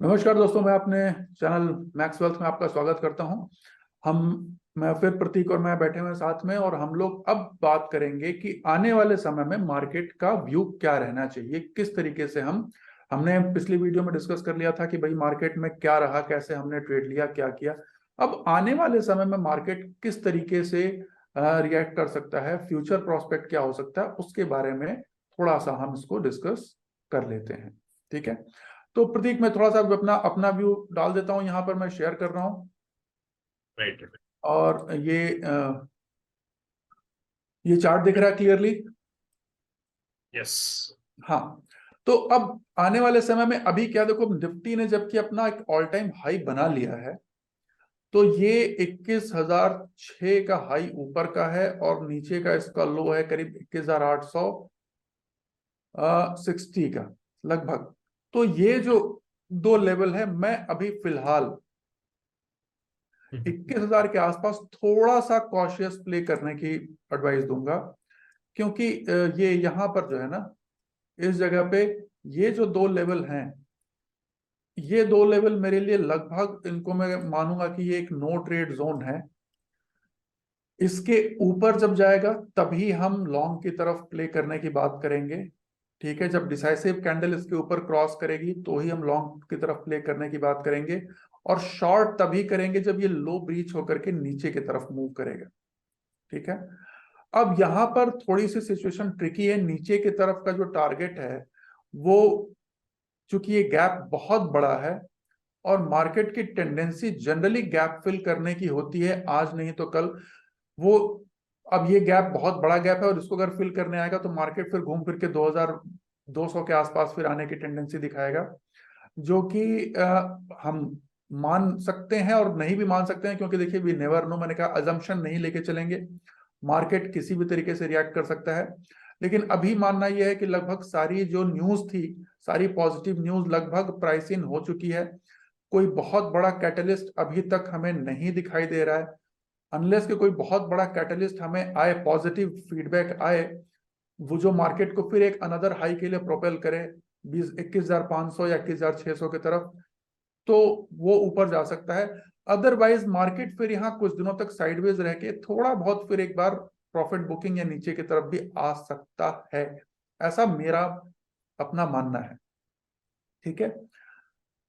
नमस्कार दोस्तों, मैं अपने चैनल मैक्स वेल्थ में आपका स्वागत करता हूं। मैं फिर प्रतीक और मैं बैठे हुए हैं साथ में, और हम लोग अब बात करेंगे कि आने वाले समय में मार्केट का व्यू क्या रहना चाहिए, किस तरीके से हमने पिछली वीडियो में डिस्कस कर लिया था कि भाई मार्केट में क्या रहा, कैसे हमने ट्रेड लिया, क्या किया। अब आने वाले समय में मार्केट किस तरीके से रिएक्ट कर सकता है, फ्यूचर प्रोस्पेक्ट क्या हो सकता है, उसके बारे में थोड़ा सा हम इसको डिस्कस कर लेते हैं। ठीक है, तो प्रतीक मैं थोड़ा सा अपना अपना व्यू डाल देता हूं, यहां पर मैं शेयर कर रहा हूं। राइट। और ये चार्ट दिख रहा है क्लियरली? यस। हाँ। तो अब आने वाले समय में अभी क्या देखो, निफ्टी ने जबकि अपना एक ऑल टाइम हाई बना लिया है, तो ये 21,006 का हाई ऊपर का है और नीचे का इसका लो है करीब 21,860 का लगभग। तो ये जो दो लेवल है, मैं अभी फिलहाल 21,000 के आसपास थोड़ा सा कॉशियस प्ले करने की एडवाइस दूंगा, क्योंकि ये यहां पर जो है ना, इस जगह पे ये जो दो लेवल हैं, ये दो लेवल मेरे लिए लगभग, इनको मैं मानूंगा कि ये एक नो ट्रेड जोन है। इसके ऊपर जब जाएगा तभी हम लॉन्ग की तरफ प्ले करने की बात करेंगे। ठीक है, जब डिसाइसिव कैंडल इसके ऊपर क्रॉस करेगी तो ही हम लॉन्ग की तरफ प्ले करने की बात करेंगे, और शॉर्ट तभी करेंगे जब ये लो ब्रीच होकर के नीचे की तरफ मूव करेगा। ठीक है, अब यहां पर थोड़ी सी सिचुएशन ट्रिकी है। नीचे की तरफ का जो टारगेट है वो, चूंकि ये गैप बहुत बड़ा है और मार्केट की टेंडेंसी जनरली गैप फिल करने की होती है, आज नहीं तो कल वो, अब ये गैप बहुत बड़ा गैप है और इसको अगर फिल करने आएगा तो मार्केट फिर घूम फिर के 2200 के आसपास फिर आने की टेंडेंसी दिखाएगा, जो कि हम मान सकते हैं और नहीं भी मान सकते हैं, क्योंकि देखिए वी नेवर नो, मैंने कहा अजम्पशन नहीं लेके चलेंगे, मार्केट किसी भी तरीके से रिएक्ट कर सकता है। लेकिन अभी मानना यह है कि लगभग सारी जो न्यूज थी, सारी पॉजिटिव न्यूज लगभग प्राइस इन हो चुकी है। कोई बहुत बड़ा कैटलिस्ट अभी तक हमें नहीं दिखाई दे रहा है। अनलेस कि कोई बहुत बड़ा कैटलिस्ट हमें आए, पॉजिटिव फीडबैक आए, वो जो मार्केट को फिर एक अनदर हाई के लिए प्रोपेल करे 21,500 या 21,600 की तरफ, तो वो ऊपर जा सकता है। अदरवाइज मार्केट फिर यहाँ कुछ दिनों तक साइडवेज रह के थोड़ा बहुत फिर एक बार प्रॉफिट बुकिंग या नीचे की तरफ भी आ सकता है, ऐसा मेरा अपना मानना है। ठीक है,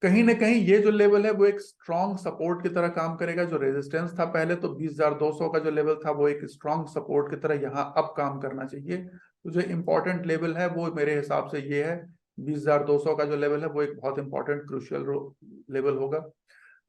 कहीं ना कहीं ये जो लेवल है वो एक स्ट्रॉन्ग सपोर्ट की तरह काम करेगा। जो रेजिस्टेंस था पहले, तो 20,200 का जो लेवल था वो एक स्ट्रॉन्ग सपोर्ट की तरह यहाँ अब काम करना चाहिए। तो जो इम्पोर्टेंट लेवल है वो मेरे हिसाब से ये है, 20,200 का जो लेवल है वो एक बहुत इंपॉर्टेंट क्रूशियल लेवल होगा।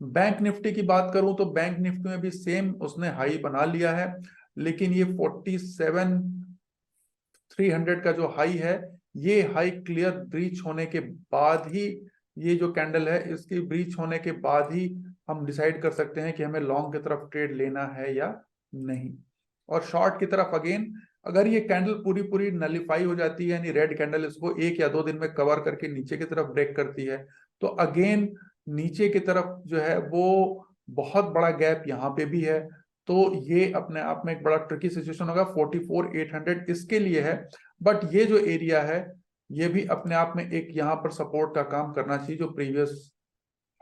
बैंक निफ्टी की बात करूं तो बैंक निफ्टी में भी सेम उसने हाई बना लिया है, लेकिन ये 47,300 का जो हाई है, ये हाई क्लियर ब्रीच होने के बाद ही, ये जो कैंडल है इसकी ब्रीच होने के बाद ही हम डिसाइड कर सकते हैं कि हमें लॉन्ग की तरफ ट्रेड लेना है या नहीं। और शॉर्ट की तरफ अगेन, अगर ये कैंडल पूरी पूरी नलिफाई हो जाती है, यानी रेड कैंडल इसको 1 या 2 दिन में कवर करके नीचे की तरफ ब्रेक करती है, तो अगेन नीचे की तरफ जो है वो बहुत बड़ा गैप यहाँ पे भी है। तो ये अपने आप में एक बड़ा ट्रिकी सिचुएशन होगा। 44,800 इसके लिए है, बट ये जो एरिया है ये भी अपने आप में एक यहाँ पर सपोर्ट का काम करना चाहिए। जो प्रीवियस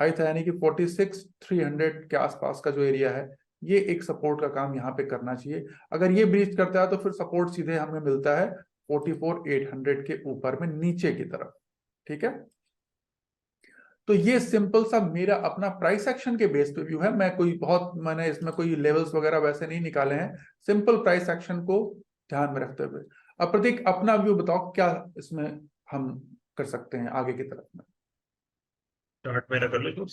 हाई था, यानी कि 46,300 के आसपास का जो एरिया है, ये एक सपोर्ट का काम यहाँ पे करना चाहिए। अगर ये ब्रीच करता है तो फिर सपोर्ट सीधे हमें मिलता है 44,800 के ऊपर में नीचे की तरफ। ठीक है, तो ये सिंपल सा मेरा अपना प्राइस एक्शन के बेस पे व्यू है। मैंने इसमें कोई लेवल्स वगैरह वैसे नहीं निकाले हैं, सिंपल प्राइस एक्शन को ध्यान में रखते हुए। अब प्रतीक अपना व्यू बताओ, क्या इसमें हम कर सकते हैं आगे की तरफ में? चार्ट मेरा कर लो।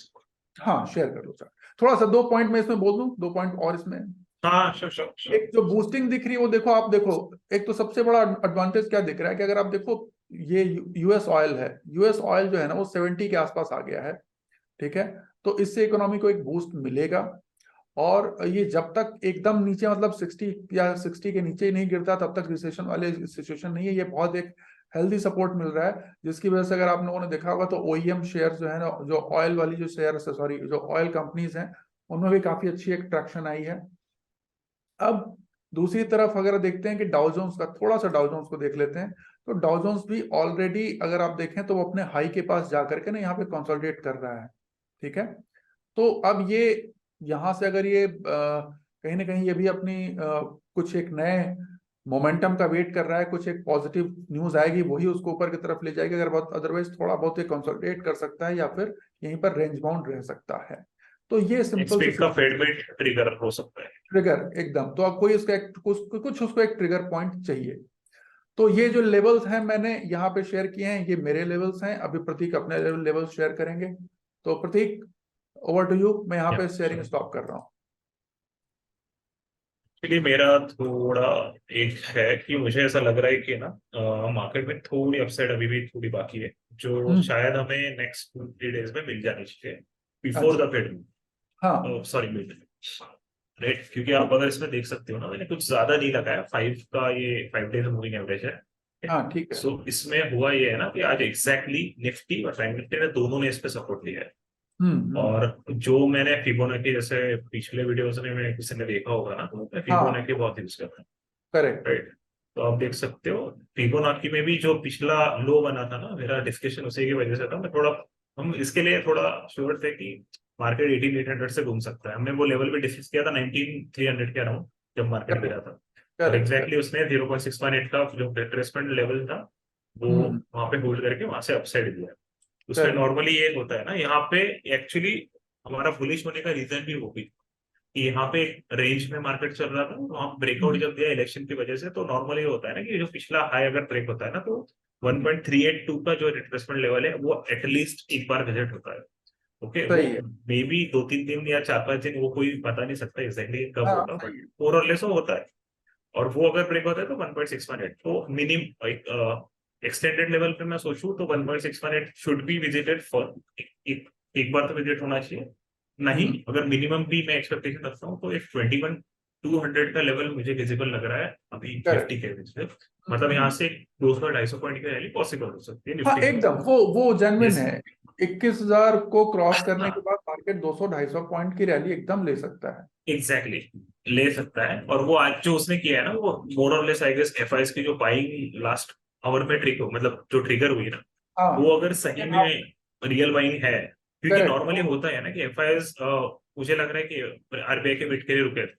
हाँ, शेयर कर लो चार्ट। थोड़ा सा 2 पॉइंट मैं इसमें बोल दूं, 2 पॉइंट और इसमें। हाँ, श्योर। एक जो बूस्टिंग दिख रही है वो देखो, आप देखो, एक तो सबसे बड़ा एडवांटेज क्या दिख रहा है कि अगर आप देखो, ये यूएस ऑयल है, यूएस ऑयल जो है ना वो 70 के आसपास आ गया है। ठीक है, तो इससे इकोनॉमी को एक बूस्ट मिलेगा। और ये जब तक एकदम नीचे, मतलब 60 या 60 के नीचे ही नहीं गिरता, तब तक रिसेशन वाले सिचुएशन नहीं है। ये बहुत एक हेल्दी सपोर्ट मिल रहा है, जिसकी वजह से अगर आप लोगों ने देखा होगा तो ओईएम शेयर जो है ना, जो ऑयल वाली जो शेयर, सॉरी, जो ऑयल कंपनीज हैं, उनमें भी काफी अच्छी एक ट्रैक्शन आई है। अब दूसरी तरफ अगर देखते हैं कि डाउ जोन्स का, थोड़ा सा डाउ जोन्स को देख लेते हैं, तो डाउ जोन्स भी ऑलरेडी अगर आप देखें तो वो अपने हाई के पास जा करके ना यहाँ पे कंसोलिडेट कर रहा है, ठीक है। तो अब ये यहाँ से अगर ये कहीं ना कहीं ये भी अपनी कुछ एक नए मोमेंटम का वेट कर रहा है, कुछ एक पॉजिटिव न्यूज आएगी वही उसको ऊपर की तरफ ले जाएगी, अगर बहुत अदरवाइज थोड़ा बहुत ये कंसोलिडेट कर सकता है या फिर यहीं पर रेंज बाउंड रह सकता है। तो ये सिंपल सी का फेडमेंट ट्रिगर हो सकता है, ट्रिगर एकदम। तो अब कोई उसका कुछ उसको एक ट्रिगर पॉइंट चाहिए। तो ये जो लेवल्स हैं मैंने यहाँ पे शेयर किए हैं, ये मेरे लेवल्स हैं। अभी प्रतीक अपने लेवल शेयर करेंगे। तो प्रतीक, ओवर टू यू। मैं यहाँ पे शेयरिंग स्टॉप कर रहा हूँ। एक्चुअली मेरा थोड़ा एक है कि मुझे ऐसा लग रहा है कि ना मार्केट में थोड़ी अपसाइड अभी भी थोड़ी बाकी है, जो शायद हमें नेक्स्ट 2-3 डेज में मिल जानी चाहिए बिफोर द फेड। हाँ सॉरी मिड राइट, क्योंकि आप अगर इसमें देख सकते हो ना, मैंने कुछ ज्यादा नहीं लगाया, 5 का ये 5 डेज मूविंग एवरेज है। हाँ ठीक है। सो इसमें हुआ ये है ना कि आज एग्जैक्टली निफ्टी और बैंक निफ्टी ने दोनों ने इस पे सपोर्ट लिया है। और जो मैंने फिबोनाची, जैसे पिछले वीडियोस में किसी ने देखा होगा ना, तो मैं फिबोनाची बहुत यूज करता हूँ, करेक्ट। राइट। तो आप देख सकते हो फिबोनाची में भी जो पिछला लो बना था ना, मेरा डिस्कशन उसी की वजह से था। मैं थोड़ा, हम इसके लिए थोड़ा श्योर थे कि मार्केट 18,800 से घूम सकता है। हमने वो लेवल भी डिस्कस किया था 19,300 के अराउंड, जब मार्केट गिरा था। और एग्जैक्टली उसने 0.618 का जो रिट्रेसमेंट लेवल था वो वहां पे होल्ड करके वहां से अपसाइड दिया। उसमें नॉर्मली ये होता है ना, यहाँ पे एक्चुअली हमारा बुलिश होने का रीजन भी वो भी कि यहाँ पे रेंज में मार्केट चल रहा था, वहां ब्रेकआउट जब दिया इलेक्शन की वजह से, तो नॉर्मली होता है ना कि जो पिछला हाई अगर ब्रेक होता है ना, तो 1.382 का जो रिट्रेसमेंट लेवल है वो एटलीस्ट एक बार विजिट होता है। ओके, वो मे बी 2-3 दिन या 4-5 दिन, वो कोई बता नहीं सकता एग्जैक्टली कब होगा, बट मोर और लेस वो होता है। और वो अगर ब्रेक होता है तो 1.618, तो मिनिमम एक्सटेंडेड लेवल पे मैं सोचूं तो 1.618 शुड बी विजिटेड फॉर एक बार तो विजिट होना चाहिए। नहीं, अगर मिनिमम भी मैं एक्सपेक्टेशन रखता हूँ तो एक 21,200 का लेवल मुझे विजिबल लग रहा है अभी निफ्टी के विजिट। मतलब यहाँ से 200-250 पॉइंट की रैली पॉसिबल हो सकती है हाँ निफ्टी एकदम, वो जेन्युइन है। 21,000 को क्रॉस करने के बाद मार्केट 200-250 पॉइंट की रैली एकदम ले सकता है। एग्जैक्टली ले सकता है। और वो आज जो उसने किया है ना, वो मोर और लेस आई गेस एफआईएस की जो बाइंग लास्ट आवर में ट्रिगर, मतलब जो ट्रिगर हुई ना, वो अगर सही में रियल बाइंग है, क्योंकि नॉर्मली होता है ना कि एफआईएस, मुझे लग रहा है कि आरबीआई के बिट के लिए रुके थे,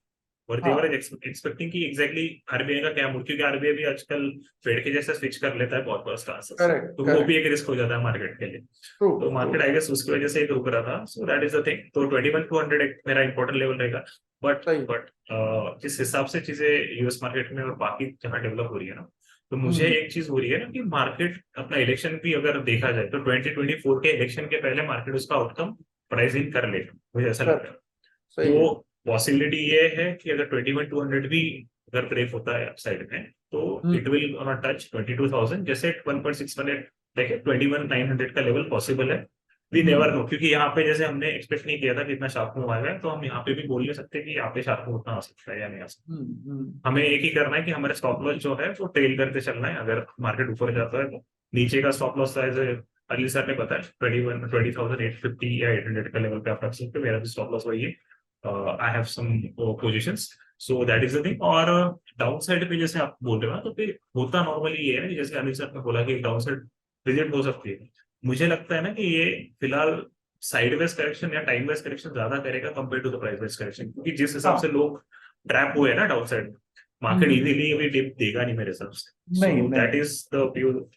और देवर एक्सपेक्टिंग कि एग्जैक्टली आरबीआई का क्या मूड, क्योंकि आरबीआई भी आजकल फेड के जैसे स्विच कर लेता है बहुत बहुत स्टांसेस, तो वो भी एक रिस्क हो जाता है मार्केट के लिए। तो मार्केट आई गेस उसकी वजह से ही रुक रहा था। सो दैट इज द थिंग। तो 21,200 मेरा इंपॉर्टेंट लेवल रहेगा। बट जिस हिसाब से चीजें यूएस मार्केट में और बाकी जहाँ डेवलप हो रही है ना, तो मुझे एक चीज हो रही है ना कि मार्केट अपना इलेक्शन भी अगर देखा जाए तो 2024 के इलेक्शन के पहले मार्केट उसका आउटकम प्राइस इन कर लेगा, मुझे ऐसा लग रहा है। तो पॉसिबिलिटी ये है कि अगर 21,200 भी अगर ब्रेक होता है अपसाइड में, तो इट विल टच 22,000, जैसे 1.618 देखे 21,900 का लेवल पॉसिबल है। वी नेवर नो, क्योंकि यहाँ पे जैसे हमने एक्सपेक्ट नहीं किया था कि इतना शार्प मूव आएगा, तो हम यहाँ पे भी बोल नहीं सकते कि यहाँ पे शार्प मूव उतना आ सकता है या नहीं आ सकता। हमें एक ही करना है कि हमारे स्टॉप लॉस जो है वो ट्रेल करते चलना है। अगर मार्केट ऊपर जाता है तो नीचे का stop loss size Ali sir ने बताया 20,850 या 800 का लेवल पे आप रख सकते हो। मेरा भी स्टॉप लॉस वही है। I have some positions, so that is the thing. और डाउन साइड पे जैसे आप बोल रहे हो ना, तो फिर होता नॉर्मली ये है, जैसे अनिल सर ने बोला कि डाउन साइड विजिट हो सकती है। मुझे लगता है ना कि ये फिलहाल साइडवेज करेक्शन या टाइम वेज करेक्शन ज्यादा करेगा compare to the price wise correction, क्योंकि जिस हिसाब से लोग ट्रैप हुए ना डाउन साइड, मार्केट इजीली अभी डिप देगा नहीं मेरे हिसाब से। So that is the pure.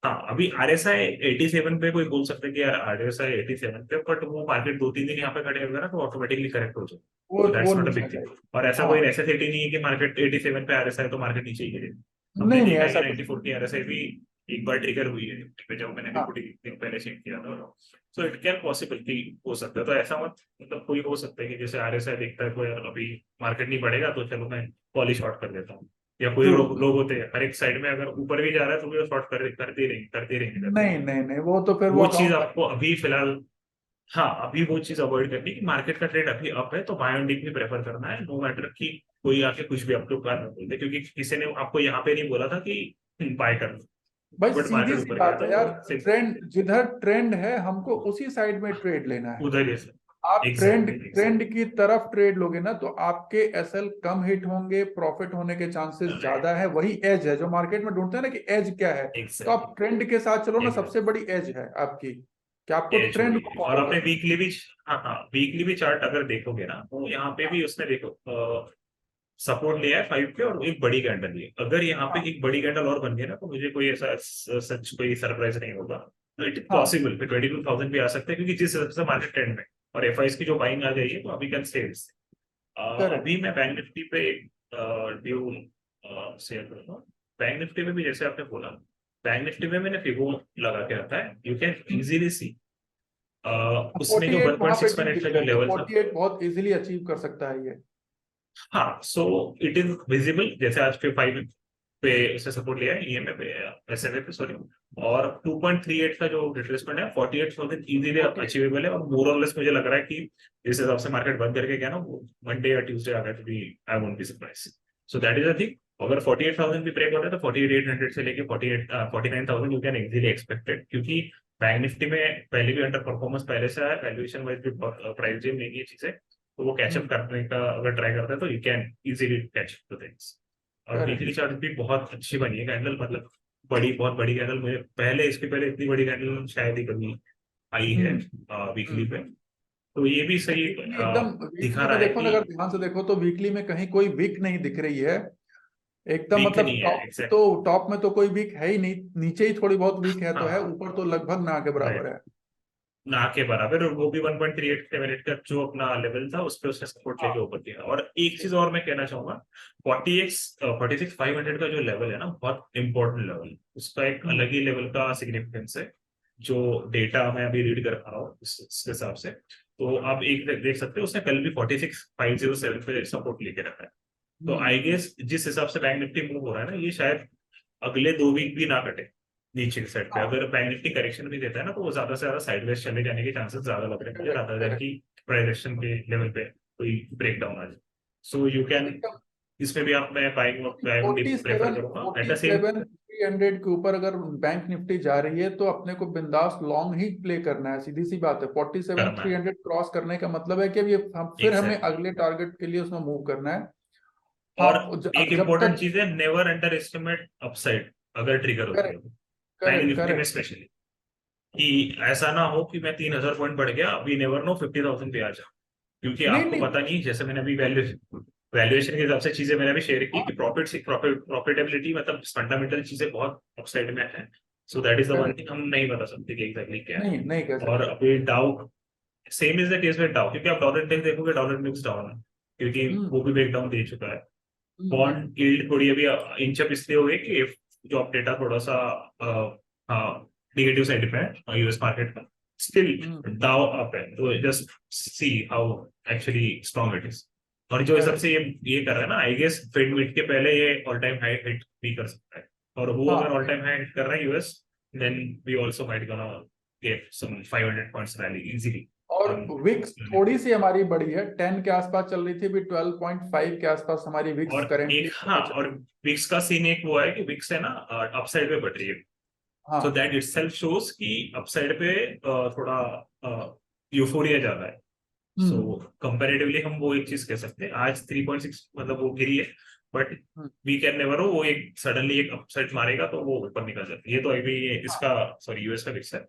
हाँ, अभी आरएसआई 87 पे कोई बोल सकता है कि यार आरएसआई 87 पे, बट वो मार्केट 2-3 दिन यहाँ पे खड़े होगा ना तो ऑटोमेटिकली करेक्ट हो जाए। That's not a big thing. और ऐसा कोई नेसेसिटी नहीं है कि मार्केट 87 पे आरएसआई तो मार्केट नीचे ही गिरे। हमने देखा है कि 94 की आरएसआई भी एक बार ट्रिगर हुई है निफ्टी पे, जब मैंने निफ्टी दिन पहले चेक किया था। सो इट कैन पॉसिबिलिटी हो सकता है। तो ऐसा मत, मतलब कोई हो सकता है कि जैसे आरएसआई देखता है कोई अभी मार्केट नहीं बढ़ेगा तो चलो मैं पॉलिश शॉर्ट कर देता हूँ, या कोई लोग होते हैं हर एक साइड में अगर ऊपर भी जा रहा है तो भी शॉर्ट करते रहेंगे। नहीं वो तो फिर वो चीज आपको अभी फिलहाल, हाँ अभी वो चीज अवॉइड करनी कि मार्केट का ट्रेड अभी अप है तो बाय ऑन डिप भी प्रेफर करना है, नो मैटर कि कोई आके कुछ भी आपको प्लान बोल दे, क्योंकि किसी ने आपको यहाँ पे नहीं बोला था कि बाय करना। भाई सीधी सी बात है यार, ट्रेंड जिधर ट्रेंड है हमको उसी साइड में ट्रेड लेना है। उधर ही आप ट्रेंड एग्जैक्टली की तरफ ट्रेड लोगे ना तो आपके एसएल कम हिट होंगे, प्रॉफिट होने के चांसेस ज्यादा है। वही एज है जो मार्केट में ढूंढते हैं ना कि एज क्या है, तो आप एग्जैक्टली ट्रेंड के साथ चलो ना, एग्जैक्टली सबसे बड़ी एज है आपकी कि आपको एज ट्रेंड को होगी। और फॉलो आपने करना। वीकली भी, हाँ हाँ, वीकली भी चार्ट अगर देखोगे ना तो यहाँ पे भी उसने देखो सपोर्ट लिया है 5 पे और एक बड़ी कैंडल ली है। अगर यहाँ पे हाँ एक बड़ी कैंडल और बन गई ना तो मुझे कोई ऐसा सच कोई सरप्राइज नहीं होगा। तो इट इज हाँ पॉसिबल कि 22,000 भी आ सकते हैं, क्योंकि जिस हिसाब से मार्केट ट्रेंड में और एफआईएस की जो बाइंग आ जाएगी तो अभी कैन स्टे। करेक्ट। अभी मैं बैंक निफ्टी पे ड्यू शेयर करूंगा। बैंक निफ्टी में भी जैसे आपने बोला, बैंक निफ्टी में मैंने फिगो लगा के रखा है। यू कैन इजीली सी उसमें जो 48 वहां पे ठीक 1.618 दिख का रहा जो है कि लेवल था। 48 बहुत इजीली अचीव कर सकता है ये। हाँ, सो इट इज विजिबल, जैसे आज पे 5 पे उसने सपोर्ट लिया है, ईएमए पे, एसएमए पे सॉरी। और 2.38 का जो रिट्रेसमेंट है 48,000 इजीली 48 अचीवेबल है। और मोर और लेस मुझे लग रहा है कि जिस हिसाब से मार्केट बंद करके गया ना, वो मंडे या ट्यूसडे आ गया तो भी I won't be surprise. So that is the thing. अगर 48,000 भी ब्रेक होता है तो 48,800 से लेके 49,000 यू कैन इजीली एक्सपेक्टेड, क्योंकि बैंक निफ्टी में पहले भी अंडर परफॉर्मेंस पहले से है, वैल्यूएशन वाइज भी प्राइस नहीं है चीजें, तो वो कैचअप करने का अगर ट्राई करता है तो you can easily catch the things. और वीकली करेक्ट। चार्ट भी बहुत अच्छी बनी है कैंडल, मतलब बड़ी, बहुत बड़ी कैंडल। मुझे पहले, इसके पहले इतनी बड़ी कैंडल शायद ही कभी आई है वीकली पे। तो ये भी सही वीकली एकदम, दिखा वीकली रहा में है देखो ना, कि अगर ध्यान से देखो तो वीकली में कहीं कोई वीक नहीं दिख रही है एकदम। वीक मतलब नहीं है, टॉप तो, एग्जैक्ट टॉप में तो कोई वीक है ही नहीं, नीचे ही थोड़ी बहुत वीक है तो है, हाँ ऊपर तो लगभग ना के बराबर राइट, है। ना के बराबर। और वो भी 1.38 का जो अपना लेवल था उस पर उसने सपोर्ट लेके हाँ ऊपर किया। और एक चीज और मैं कहना चाहूंगा, 46,500 का जो लेवल है ना, बहुत इंपॉर्टेंट लेवल है। उसका एक हम्म, अलग ही लेवल का सिग्निफिकेंस है, जो डेटा मैं अभी रीड कर पा रहा हूँ इस हिसाब से। तो आप एक देख सकते हो, उसने कल भी 46,507 पे सपोर्ट लेके रखा है। तो आई हम्म, गेस जिस हिसाब से बैंक निफ्टी मूव हो रहा है ना, ये शायद अगले 2 वीक भी ना कटे नीचे की साइड पे। हाँ अगर बैंक निफ्टी करेक्शन भी देता है ना, तो वो ज्यादा से ज्यादा साइडवेज चले जाने के चांसेस ज्यादा लग रहे हैं मुझे, करेक्ट रादर देन करेक्ट। की प्राइस एक्शन के लेवल पे कोई ब्रेक डाउन आ जाए। सो यू कैन, एकदम इसमें भी आप, मैं बाइंग फोर्टी प्रेफर सेवन करूंगा at forty the same. Seven 300 के ऊपर अगर बैंक निफ्टी जा रही है तो अपने को बिंदास लॉन्ग ही प्ले करना है, सीधी सी बात है। 47 करना है 300 क्रॉस करने का मतलब है कि अब ये हम फिर हमें एग्जैक्टली। अगले टारगेट के लिए उसमें मूव करना है। और हाँ एक जब इंपॉर्टेंट तक। चीज है, नेवर अंडर एस्टिमेट अपसाइड अगर ट्रिगर होती है करेक्ट बैंक करेक्ट निफ्टी में करेक्ट। स्पेशली। कि ऐसा ना हो कि मैं 3,000 पॉइंट बढ़ गया, अभी नेवर नो 50,000 पे आ जाओ, क्योंकि नहीं आपको नहीं। पता नहीं। जैसे मैंने अभी वैल्यूएशन के हिसाब से चीजें मैंने अभी शेयर की कि प्रॉफिटेबिलिटी, मतलब फंडामेंटल चीजें बहुत अपसाइड में है। सो that is the one correct. Thing, हम नहीं बता सकते कि एग्जैक्टली क्या है। नहीं नहीं कह और सकते। अभी डाउ, same is the case with डाउ, क्योंकि आप डॉलर इंडेक्स देखोगे, डॉलर इंडेक्स डाउन है, क्योंकि हम्म वो भी ब्रेकडाउन दे चुका है। हम्म। बॉन्ड यील्ड थोड़ी अभी इंच अप इसलिए हो गई कि जो आप डेटा थोड़ा सा निगेटिव साइड पे है यूएस मार्केट का, स्टिल हम्म। डाउ अप है। तो just see how actually strong it is. और जो हिसाब करेक्ट। से ये कर रहा है ना, आई गेस फेड मीट के पहले ये ऑल टाइम हाई हिट भी कर सकता है। और वो अगर हाँ ऑल टाइम हाई हिट कर रहा है US, then we also might gonna get some 500 points rally easily और ऑन। विक्स थोड़ी सी हमारी बढ़ी है, 10 के आसपास चल रही थी, अभी 12.5 के आसपास हमारी विक्स और एक, करेंटली हाँ, चल और रही है। विक्स का सीन एक वो है कि विक्स है ना अपसाइड पे बढ़ रही है। सो हाँ। दैट इटसेल्फ शोज कि अपसाइड पे थोड़ा यूफोरिया ज्यादा है। सो हम्म कंपैरेटिवली हम वो एक चीज कह सकते हैं, आज 3.6 मतलब वो गिरी है, but hmm, we can never हो वो एक सडनली एक अपसाइड मारेगा तो वो ऊपर निकल जाती है। ये तो अभी ये हाँ। इसका, सॉरी, यूएस का विक्स है,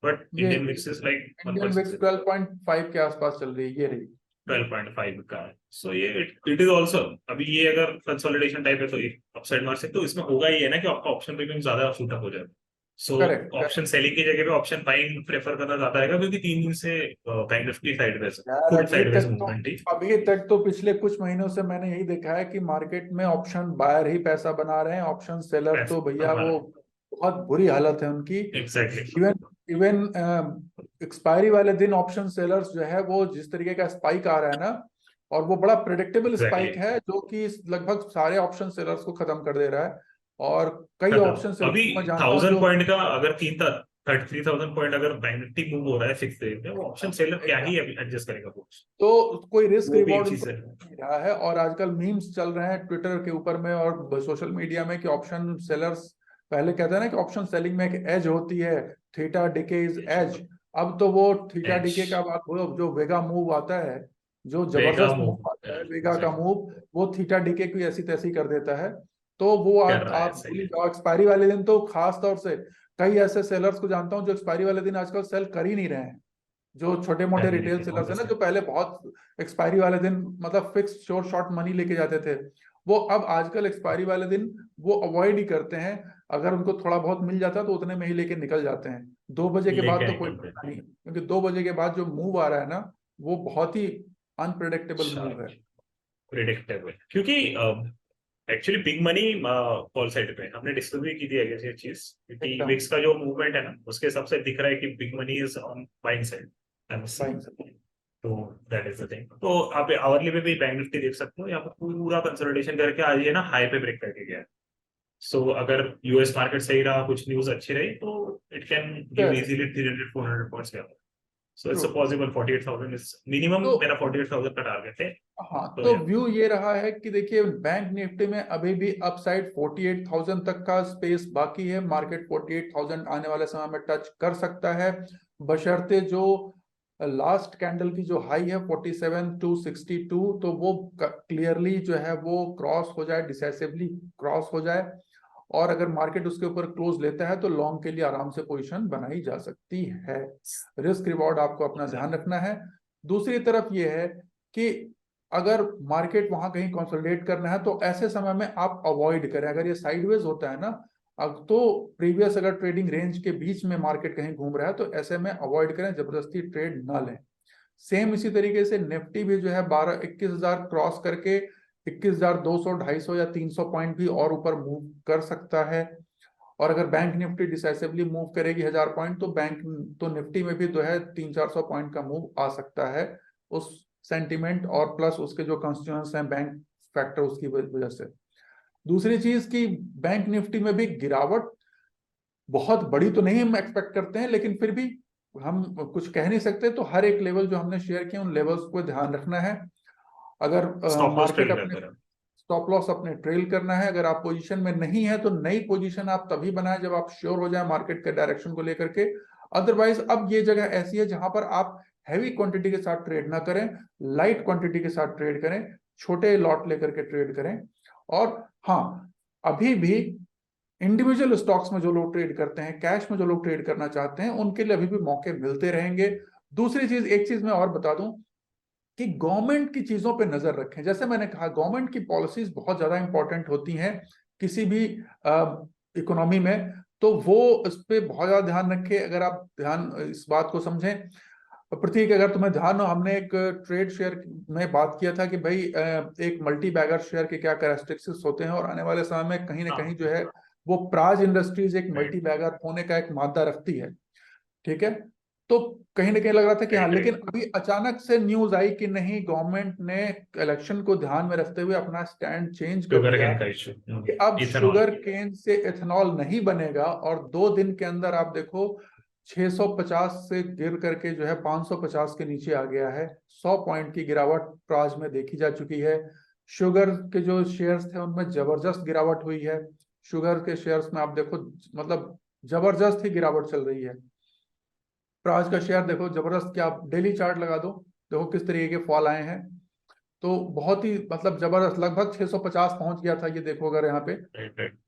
बट ये Indian VIX is like Indian VIX 1.6, 12.5 के आसपास चल रही है, ये रही। 12.5 का है। सो ये इट इज ऑल्सो, अभी ये अगर कंसोलिडेशन टाइप है तो ये अपसाइड मार सकते हो। इसमें होगा ये है ना कि आपका ऑप्शन प्रीमियम ज्यादा शूट हो जाए। So correct option correct. Selling की जगह पे ऑप्शन बाइंग प्रेफर करना ज्यादा रहेगा, क्योंकि 3 दिन से बैंक निफ्टी साइडवेज, यार फुल साइडवेज मूवमेंट ही। अभी तक तो पिछले कुछ महीनों से मैंने यही देखा है कि मार्केट में ऑप्शन बायर ही पैसा बना रहे हैं, ऑप्शन सेलर तो भैया वो बहुत बुरी हालत है उनकी। एग्जैक्टली इवन इवन एक्सपायरी वाले दिन ऑप्शन सेलर्स जो है वो जिस तरीके का स्पाइक आ रहा है ना, और वो बड़ा प्रिडिक्टेबल एग्जैक्टली स्पाइक है जो कि लगभग सारे ऑप्शन सेलर्स को खत्म कर दे रहा है। और कई खत्म। ऑप्शन अभी सेलर्स को मैं जानता हूँ 1,000 जो पॉइंट का अगर 33,000 पॉइंट अगर बैंक निफ्टी मूव हो रहा है फिक्स रेट में, वो ऑप्शन सेलर क्या ही एडजस्ट करेगा वो। तो कोई रिस्क वो भी रिवॉर्ड एक उनको चीज है। नहीं रहा है। और आजकल मीम्स चल रहे हैं ट्विटर के ऊपर में और सोशल मीडिया में कि ऑप्शन सेलर्स, पहले कहते हैं ना कि ऑप्शन सेलिंग में एक एज होती है, थीटा डिके इज एज। अब तो वो थीटा एच डीके का बात हो, जो वेगा मूव आता है, जो वेगा जबरदस्त मूव आता है वेगा का मूव मूव, वो थीटा डीके की ऐसी तैसी कर देता है। तो वो कर आज रहा है, आप सही भूल ही है। जाओ, एक्सपायरी वाले दिन तो खास तौर से कई ऐसे सेलर्स को जानता हूं जो एक्सपायरी वाले दिन आजकल सेल कर ही नहीं रहे हैं। जो छोटे मोटे कर ही रिटेल नहीं सेलर्स है ना, 100%। जो पहले बहुत एक्सपायरी वाले दिन मतलब फिक्स श्योर शॉर्ट मनी लेके जाते थे, वो अब आजकल एक्सपायरी वाले दिन वो अवॉइड ही करते हैं। अगर उनको थोड़ा बहुत मिल जाता है तो उतने में ही लेके निकल जाते हैं। 2 बजे के बाद लेके तो कोई निकलते हैं। पता नहीं, क्योंकि 2 बजे के बाद जो मूव आ रहा है ना, वो बहुत ही अनप्रिडिक्टेबल मूव शार्प, है। प्रिडिक्टेबल, क्योंकि actually big money call side पे हमने डिस्कस भी की थी आई गेस ये चीज, क्योंकि एकदम विक्स का जो मूवमेंट है ना उसके हिसाब से दिख रहा है कि big money is on buying side, I must say. Buying. तो दैट इज द थिंग। तो आप आवरली पे भी बैंक निफ्टी देख सकते हो, यहाँ पर पूरा कंसोलिडेशन करके आज ये ना हाई पे ब्रेक करके गया। सो अगर यूएस मार्केट सही रहा, कुछ न्यूज अच्छी रही, तो it can give easily 300-400 points. So it's true. A possible 48,000 is minimum, तो मेरा 48,000 का टारगेट है। हाँ, तो तो या व्यू ये रहा है कि देखिए बैंक निफ्टी में अभी भी अपसाइड 48,000 तक का स्पेस बाकी है। मार्केट 48,000 आने वाले समय में टच कर सकता है, बशर्ते जो लास्ट कैंडल की जो हाई है 47,262, तो वो क्लियरली जो है वो क्रॉस हो जाए, डिसाइसिवली क्रॉस हो जाए। और अगर मार्केट उसके ऊपर क्लोज लेता है तो लॉन्ग के लिए आराम से पोजीशन बनाई जा सकती है। रिस्क रिवॉर्ड आपको अपना ध्यान रखना है। दूसरी तरफ ये है कि अगर मार्केट वहां कहीं कंसोलिडेट करना है तो ऐसे समय में आप अवॉइड करें। अगर ये साइडवेज होता है ना, अब तो प्रीवियस अगर ट्रेडिंग रेंज के बीच में मार्केट कहीं घूम रहा है तो ऐसे में अवॉइड करें, जबरदस्ती ट्रेड ना लें। सेम इसी तरीके से निफ्टी भी जो है 21,000 क्रॉस करके 21,200, 250 या 300 पॉइंट भी और ऊपर मूव कर सकता है। और अगर बैंक निफ्टी डिसाइसिवली मूव करेगी 1,000 पॉइंट, तो बैंक तो निफ्टी में भी जो है 300-400 पॉइंट का मूव आ सकता है, उस सेंटिमेंट और प्लस उसके जो कंस्टिट्यूएंट्स हैं बैंक फैक्टर उसकी वजह से। दूसरी चीज की बैंक निफ्टी में भी गिरावट बहुत बड़ी तो नहीं हम एक्सपेक्ट करते हैं, लेकिन फिर भी हम कुछ कह नहीं सकते। तो हर एक लेवल जो हमने शेयर किया उन लेवल्स को ध्यान रखना है। अगर स्टॉप लॉस मार्केट ट्रेल अपने रहता है। स्टॉप लॉस अपने ट्रेल करना है। अगर आप पोजीशन में नहीं है तो नई पोजीशन आप तभी बनाएं जब आप श्योर हो जाए मार्केट के डायरेक्शन को लेकर के। अदरवाइज अब ये जगह ऐसी है जहां पर आप हैवी क्वांटिटी के साथ ट्रेड ना करें, लाइट क्वांटिटी के साथ ट्रेड करें, छोटे लॉट लेकर के ट्रेड करें। और हाँ, अभी भी इंडिविजुअल स्टॉक्स में जो लोग ट्रेड करते हैं, कैश में जो लोग ट्रेड करना चाहते हैं, उनके लिए अभी भी मौके मिलते रहेंगे। दूसरी चीज, एक चीज मैं और बता दूं कि गवर्नमेंट की चीजों पे नजर रखें। जैसे मैंने कहा, गवर्नमेंट की पॉलिसीज बहुत ज्यादा इंपॉर्टेंट होती हैं किसी भी इकोनॉमी में, तो वो इस पे बहुत ज्यादा ध्यान रखें। अगर आप ध्यान इस बात को समझें, प्रतीक, अगर तुम्हें ध्यान हो, हमने एक ट्रेड शेयर में बात किया था कि भाई एक मल्टी बैगर शेयर के क्या कैरेक्टरिस्टिक्स होते हैं, और आने वाले समय में कहीं ना कहीं हाँ, जो है वो प्राज इंडस्ट्रीज एक मल्टी राइट बैगर होने का एक मादा रखती है। ठीक है, तो कहीं ना कहीं लग रहा था कि हाँ, राइट लेकिन राइट। अभी अचानक से न्यूज आई कि नहीं, गवर्नमेंट ने इलेक्शन को ध्यान में रखते हुए अपना स्टैंड चेंज कर शुगर दिया कैन का इशू, कि अब इथेनॉल। शुगर केन से एथेनॉल नहीं बनेगा। और 2 दिन के अंदर आप देखो 650 से गिर करके जो है 550 के नीचे आ गया है। 100 पॉइंट की गिरावट प्राज में देखी जा चुकी है। शुगर के जो शेयर्स थे उनमें जबरदस्त गिरावट हुई है। शुगर के शेयर्स में आप देखो, मतलब जबरदस्त ही गिरावट चल रही है। प्राज का शेयर देखो जबरदस्त, क्या आप डेली चार्ट लगा दो, देखो किस तरीके के फॉल आए हैं। तो बहुत ही मतलब जबरदस्त, लगभग 650 पहुंच गया था, ये देखो अगर यहाँ पे। Right right.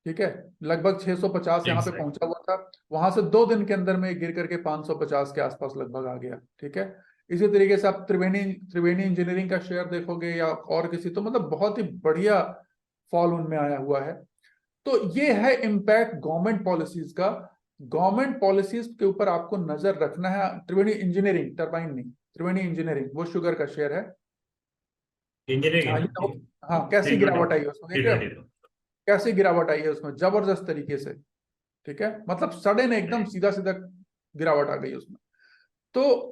ठीक है, लगभग 650 यहाँ पे एग्जैक्ट। पहुंचा हुआ था। वहां से 2 दिन के अंदर में गिर करके 550 के आसपास लगभग आ गया। ठीक है, इसी तरीके से आप त्रिवेणी त्रिवेणी इंजीनियरिंग का शेयर देखोगे या और किसी, तो मतलब बहुत ही बढ़िया फॉल उनमें आया हुआ है। तो ये है इम्पैक्ट गवर्नमेंट पॉलिसीज का। गवर्नमेंट पॉलिसीज के ऊपर आपको नजर रखना है। त्रिवेणी इंजीनियरिंग, टरबाइन नहीं, त्रिवेणी इंजीनियरिंग वो शुगर का शेयर है। इंजीनियरिंग है हाँ, ये ना। तो, हाँ, कैसी थ्री गिरावट आई है उसमें, ट्वेंटी देख रहे हो? 320। कैसी गिरावट आई है उसमें, जबरदस्त तरीके से। ठीक है, मतलब सडन एकदम राइट। सीधा सीधा गिरावट आ गई उसमें। तो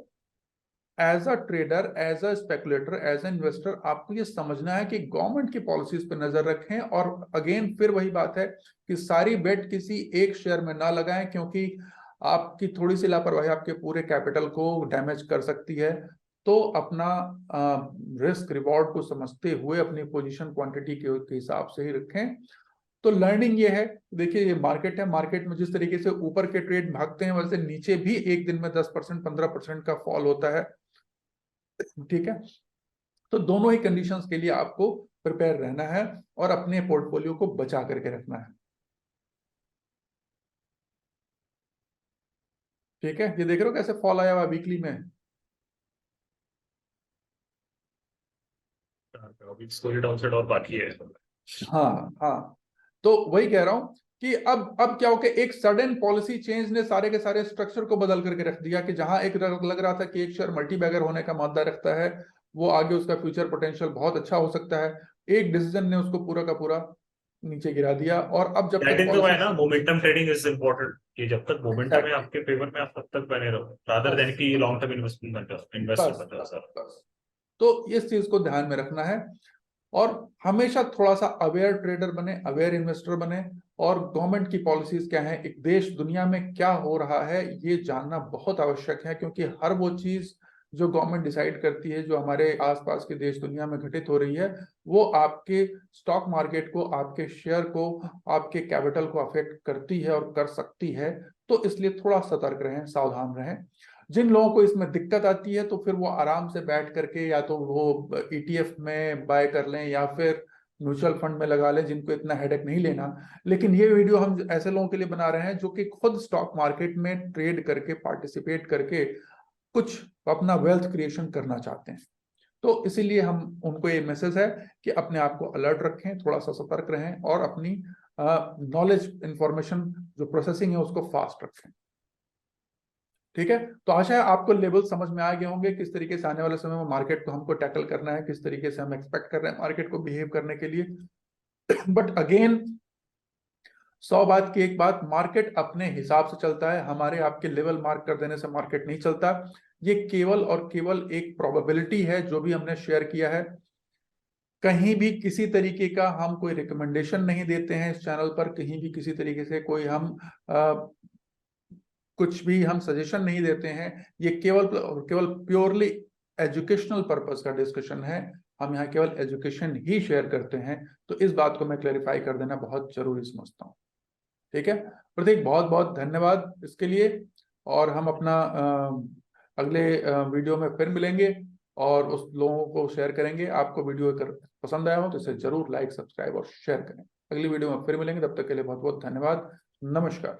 as a trader, as a speculator, as an investor, आपको ये समझना है कि गवर्नमेंट की पॉलिसीज पे नजर रखें। और अगेन फिर वही बात है कि सारी बेट किसी एक शेयर में ना लगाएं, क्योंकि आपकी थोड़ी सी लापरवाही आपके पूरे कैपिटल को डैमेज कर सकती है। तो अपना रिस्क रिवॉर्ड को समझते हुए अपनी पोजीशन क्वांटिटी के हिसाब से ही रखें। तो लर्निंग ये है, देखिए ये मार्केट है, मार्केट में जिस तरीके से ऊपर के ट्रेड भागते हैं वैसे नीचे भी एक दिन में 10% 15% का फॉल होता है, ठीक है। तो दोनों ही कंडीशंस के लिए आपको प्रिपेयर रहना है और अपने पोर्टफोलियो को बचा करके रखना है, ठीक है। ये देख रहे हो कैसे फॉल आया हुआ वीकली में, अभी स्टोरी डाउनसाइड और बाकी है। हाँ हाँ। तो वही कह रहा हूं कि अब क्या हो कि एक सडन पॉलिसी चेंज ने सारे के सारे स्ट्रक्चर को बदल करके रख दिया, कि जहां एक लग रहा था कि एक शेयर मल्टी बैगर होने का मादा रखता है, वो आगे उसका फ्यूचर पोटेंशियल बहुत अच्छा हो सकता है, एक डिसीजन ने उसको पूरा का पूरा नीचे गिरा दिया। और अब जब दैट तक इज द व्हाई ना मोमेंटम ट्रेडिंग इज इम्पोर्टेंट, कि जब तक मोमेंटम है आपके फेवर में आप तब तक बने रहो, रादर देन कि लॉन्ग टर्म इन्वेस्टर बन जाओ सर। बस तो इस चीज को ध्यान में रखना है और हमेशा थोड़ा सा अवेयर ट्रेडर बने, अवेयर इन्वेस्टर बने, और गवर्नमेंट की पॉलिसीज क्या है, एक देश दुनिया में क्या हो रहा है ये जानना बहुत आवश्यक है, क्योंकि हर वो चीज जो गवर्नमेंट डिसाइड करती है, जो हमारे आसपास के देश दुनिया में घटित हो रही है, वो आपके स्टॉक मार्केट को, आपके शेयर को, आपके कैपिटल को अफेक्ट करती है और कर सकती है। तो इसलिए थोड़ा सतर्क रहें, सावधान रहें। जिन लोगों को इसमें दिक्कत आती है तो फिर वो आराम से बैठ करके या तो वो ETF में बाय कर लें या फिर म्यूचुअल फंड में लगा लें, जिनको इतना हेडेक नहीं लेना। लेकिन ये वीडियो हम ऐसे लोगों के लिए बना रहे हैं जो कि खुद स्टॉक मार्केट में ट्रेड करके, पार्टिसिपेट करके कुछ अपना वेल्थ क्रिएशन करना चाहते हैं। तो इसीलिए हम उनको ये मैसेज है कि अपने आप को अलर्ट रखें, थोड़ा सा सतर्क रहें और अपनी नॉलेज, इंफॉर्मेशन जो प्रोसेसिंग है उसको फास्ट रखें, ठीक है। तो आशा है आपको लेवल समझ में आ गए होंगे, किस तरीके से आने वाले समय में मार्केट को हमको टैकल करना है, किस तरीके से हम एक्सपेक्ट कर रहे हैं मार्केट को बिहेव करने के लिए। बट अगेन 100 बात की एक बात, मार्केट अपने हिसाब से चलता है, हमारे आपके लेवल मार्क कर देने से मार्केट नहीं चलता। ये केवल और केवल एक प्रोबेबिलिटी है जो भी हमने शेयर किया है। कहीं भी किसी तरीके का हम कोई रिकमेंडेशन नहीं देते हैं इस चैनल पर, कहीं भी किसी तरीके से कोई हम कुछ भी हम सजेशन नहीं देते हैं। ये केवल केवल प्योरली एजुकेशनल पर्पस का डिस्कशन है, हम यहाँ केवल एजुकेशन ही शेयर करते हैं। तो इस बात को मैं क्लैरिफाई कर देना बहुत जरूरी समझता हूँ, ठीक है। प्रतीक बहुत बहुत धन्यवाद इसके लिए, और हम अपना अगले वीडियो में फिर मिलेंगे और उस लोगों को शेयर करेंगे। आपको वीडियो अगर पसंद आया हो तो इसे जरूर लाइक, सब्सक्राइब और शेयर करें। अगली वीडियो में फिर मिलेंगे, तब तक के लिए बहुत बहुत धन्यवाद, नमस्कार।